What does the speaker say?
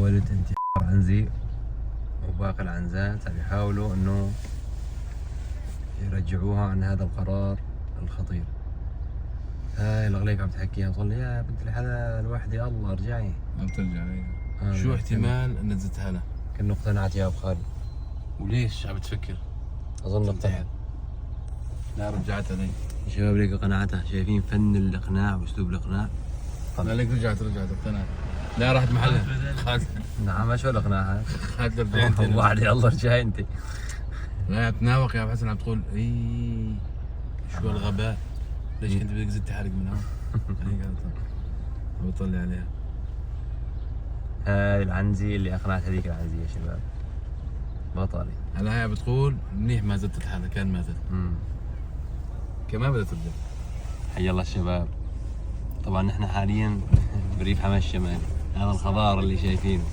حاولت انتحار عنزي وباقي العنزات يحاولوا انه يرجعوها عن هذا القرار الخطير. هاي الغليك عم تحكيها تقول لي يا بنت الحلال وحدي الله ارجعي. عم ترجع لي. شو احتمال ان زدتها لها؟ كأنه اقتنعت يا ابو خالد. وليش عم تفكر؟ اظن اقتنعت. لا رجعتها لي. شباب ليك قناعتها، شايفين فن الاقناع واسلوب الاقناع. لا ليك رجعت اقتنعت. لا راحت محلها. خالد نعم شو الاقناع هذا؟ خالد رجع انت. وحدي الله ارجعي انت. لا تناوق يا ابو حسن، عم تقول اي شو الغباء، ليش كنت بدك زدت حالك من هون؟ هي قالت عم بطلع عليها. هاي العنزي اللي اقنعت هذيك العنزي يا شباب، بطلي. هلا هي بتقول منيح ما زدت حالها، كان ما زدت. كمان بدها ترجع. حي الله الشباب. طبعا نحن حاليا بريف حماة الشمالي، هذا الخضار اللي شايفينه